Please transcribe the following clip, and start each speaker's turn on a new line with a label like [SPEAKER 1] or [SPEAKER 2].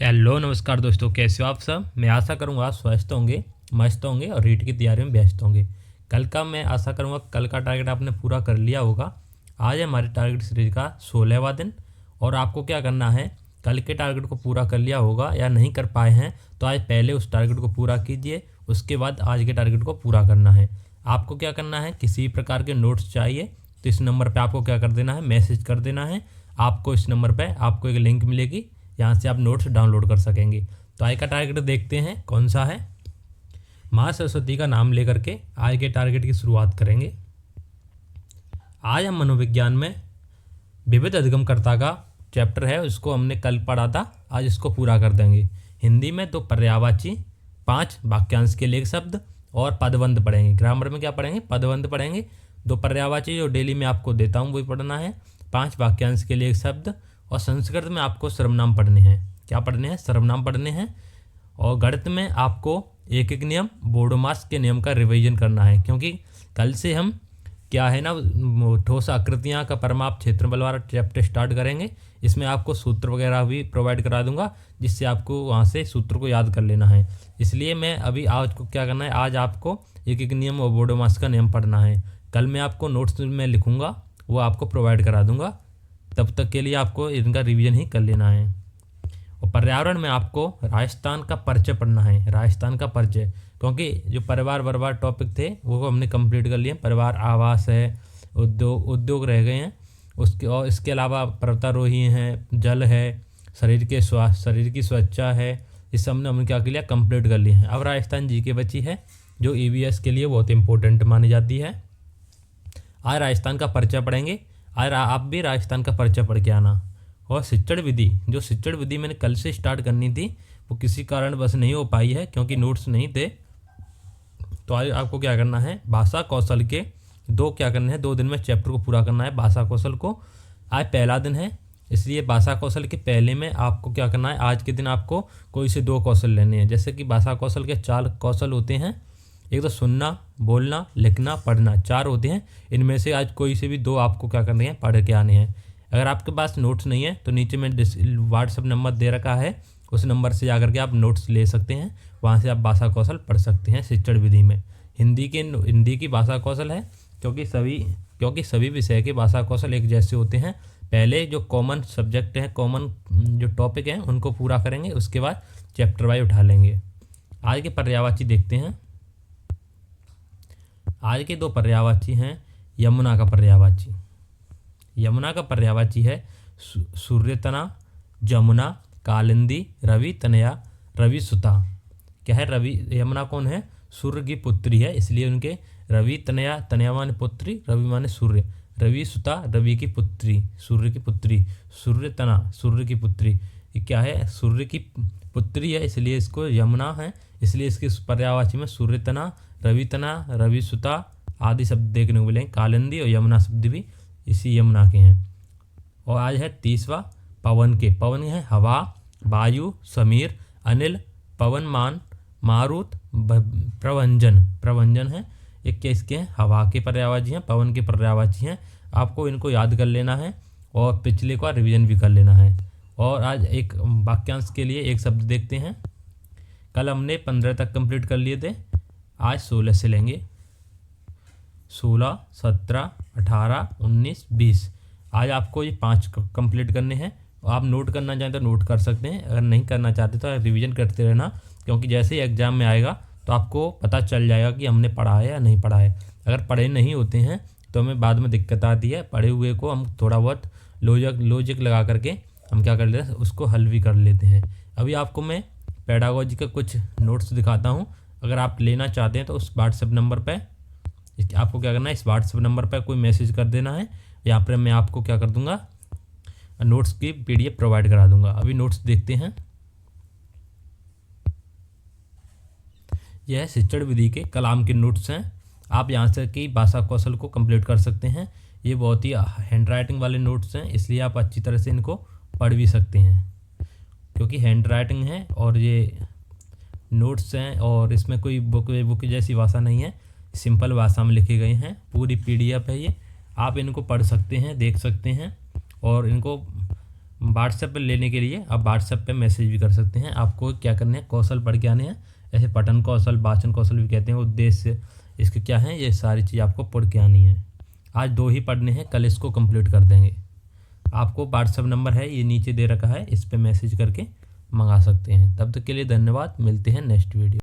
[SPEAKER 1] Hello नमस्कार दोस्तों, कैसे हो आप सब। मैं आशा करूँगा आप स्वस्थ होंगे, मस्त होंगे और रीट की तैयारी में व्यस्त होंगे। कल का मैं आशा करूँगा कल का टारगेट आपने पूरा कर लिया होगा। आज है हमारे टारगेट सीरीज का 16वां दिन और आपको क्या करना है, कल के टारगेट को पूरा कर लिया होगा या नहीं कर पाए हैं तो आज पहले उस टारगेट को पूरा कीजिए, उसके बाद आज के टारगेट को पूरा करना है। आपको क्या करना है, किसी प्रकार के नोट्स चाहिए तो इस नंबर पर आपको क्या कर देना है, मैसेज कर देना है। आपको इस नंबर पर आपको एक लिंक मिलेगी, यहाँ से आप नोट्स डाउनलोड कर सकेंगे। तो आज का टारगेट देखते हैं कौन सा है। माँ सरस्वती का नाम लेकर के आज के टारगेट की शुरुआत करेंगे। आज हम मनोविज्ञान में विविध अधिगमकर्ता का चैप्टर है, उसको हमने कल पढ़ा था, आज इसको पूरा कर देंगे। हिंदी में 2 पर्यायवाची, 5 वाक्यांश के लिए शब्द और पदबंध पढ़ेंगे। ग्रामर में क्या पढ़ेंगे, पदबंध पढ़ेंगे। 2 पर्यायवाची जो डेली में आपको देता हूँ वही पढ़ना है, 5 वाक्यांश के लिए शब्द, और संस्कृत में आपको सर्वनाम पढ़ने हैं। क्या पढ़ने हैं, सर्वनाम पढ़ने हैं। और गणित में आपको एक एक नियम, बोडोमास के नियम का रिवीजन करना है, क्योंकि कल से हम क्या है ना, ठोस आकृतियाँ का परमाप क्षेत्रफल वाला चैप्टर स्टार्ट करेंगे। इसमें आपको सूत्र वगैरह भी प्रोवाइड करा दूंगा, जिससे आपको वहाँ से सूत्र को याद कर लेना है। इसलिए मैं अभी आज को क्या करना है, आज आपको एक एक नियम और बोडोमास का नियम पढ़ना है। कल मैं आपको नोट्स में लिखूँगा, वो आपको प्रोवाइड करा दूँगा। तब तक के लिए आपको इनका रिवीजन ही कर लेना है। और पर्यावरण में आपको राजस्थान का परिचय पढ़ना है, राजस्थान का परिचय, क्योंकि जो परिवार बर्बाद टॉपिक थे वो हमने कंप्लीट कर लिए। परिवार, आवास है, उद्योग रह गए हैं उसके, और इसके अलावा पर्वतारोही हैं, जल है, शरीर के स्वास्थ्य, शरीर की स्वच्छता है, इस सब हमने क्या कर लिया, कंप्लीट कर लिए हैं। अब राजस्थान जीके बची है, जो ईवीएस के लिए बहुत इंपॉर्टेंट मानी जाती है। आज राजस्थान का परिचय पढ़ेंगे। आज आप भी राजस्थान का परिचय पढ़ के आना। और शिक्षण विधि, जो शिक्षण विधि मैंने कल से स्टार्ट करनी थी वो किसी कारण बस नहीं हो पाई है, क्योंकि नोट्स नहीं थे। तो आज आपको क्या करना है, भाषा कौशल के क्या करने हैं, 2 दिन में चैप्टर को पूरा करना है भाषा कौशल को। आज पहला दिन है, इसलिए भाषा कौशल के पहले में आपको क्या करना है, आज के दिन आपको कोई से 2 कौशल लेने हैं। जैसे कि भाषा कौशल के 4 कौशल होते हैं, एक तो सुनना, बोलना, लिखना, पढ़ना, 4 होते हैं। इनमें से आज कोई से भी 2 आपको क्या करने हैं, पढ़ के आने हैं। अगर आपके पास नोट्स नहीं है तो नीचे में व्हाट्सअप नंबर दे रखा है, उस नंबर से जाकर के आप नोट्स ले सकते हैं, वहाँ से आप भाषा कौशल पढ़ सकते हैं। शिक्षण विधि में हिंदी की भाषा कौशल है, क्योंकि सभी विषय के भाषा कौशल एक जैसे होते हैं। पहले जो कॉमन सब्जेक्ट हैं, कॉमन जो टॉपिक हैं उनको पूरा करेंगे, उसके बाद चैप्टर वाइज उठा लेंगे। आज के पर्यायवाची देखते हैं। आज के 2 पर्यायवाची हैं। यमुना का पर्यायवाची, यमुना का पर्यायवाची है सूर्यतना, जमुना, कालिंदी, रवि तनया, रवि सुता। क्या है, रवि, यमुना कौन है, सूर्य की पुत्री है, इसलिए उनके रवि तनया, तनया माने पुत्री, रवि माने सूर्य, रवि सुता, रवि की पुत्री, सूर्य की पुत्री, सूर्यतना, सूर्य की पुत्री। ये क्या है, सूर्य की पुत्री है, इसलिए इसको यमुना है, इसलिए इसके पर्यायवाची में सूर्यतना, रवितना, रवि सुता आदि शब्द देखने को मिलेंगे। कालिंदी और यमुना शब्द भी इसी यमुना के हैं। और आज है 30वां पवन के। पवन है हवा, वायु, समीर, अनिल, पवनमान, मारुत, प्रवंजन है। एक क्या इसके हैं, हवा के पर्यायवाची हैं, पवन के पर्यायवाची हैं। आपको इनको याद कर लेना है और पिछले का रिवीजन भी कर लेना है। और आज एक वाक्यांश के लिए एक शब्द देखते हैं। कल हमने 15 तक कंप्लीट कर लिए थे, आज 16 से लेंगे। 16, 17, 18, 19, 20। आज आपको ये 5 कंप्लीट करने हैं। आप नोट करना चाहें तो नोट कर सकते हैं, अगर नहीं करना चाहते तो रिवीजन करते रहना, क्योंकि जैसे ही एग्ज़ाम में आएगा तो आपको पता चल जाएगा कि हमने पढ़ा है या नहीं पढ़ा है। अगर पढ़े नहीं होते हैं तो हमें बाद में दिक्कत आती है। पढ़े हुए को हम थोड़ा बहुत लॉजिक लगा करके हम क्या कर लेते हैं, उसको हल भी कर लेते हैं। अभी आपको मैं पेडागोजी का कुछ नोट्स दिखाता हूँ, अगर आप लेना चाहते हैं तो उस व्हाट्सएप नंबर पर आपको क्या करना है, इस व्हाट्सएप नंबर पर कोई मैसेज कर देना है, यहाँ पर मैं आपको क्या कर दूंगा, नोट्स की PDF प्रोवाइड करा दूंगा। अभी नोट्स देखते हैं। यह शिक्षण विधि के कलाम के नोट्स हैं। आप यहाँ से की भाषा कौशल को कंप्लीट कर सकते हैं। ये बहुत ही हैंड राइटिंग वाले नोट्स हैं, इसलिए आप अच्छी तरह से इनको पढ़ भी सकते हैं, क्योंकि हैंड राइटिंग है और ये नोट्स हैं और इसमें कोई बुक जैसी भाषा नहीं है, सिंपल भाषा में लिखे गए हैं। पूरी PDF है ये, आप इनको पढ़ सकते हैं, देख सकते हैं और इनको व्हाट्सएप पे लेने के लिए आप व्हाट्सएप पे मैसेज भी कर सकते हैं। आपको क्या करने हैं, कौशल पढ़ के आने हैं। ऐसे पठन कौशल, वाचन कौशल भी कहते हैं। उद्देश्य इसके क्या है, ये सारी चीज़ आपको पढ़ के आनी है। आज 2 ही पढ़ने हैं, कल इसको कंप्लीट कर देंगे। आपको व्हाट्सएप नंबर है, ये नीचे दे रखा है, इस पर मैसेज करके मंगा सकते हैं। तब तक के लिए धन्यवाद, मिलते हैं नेक्स्ट वीडियो।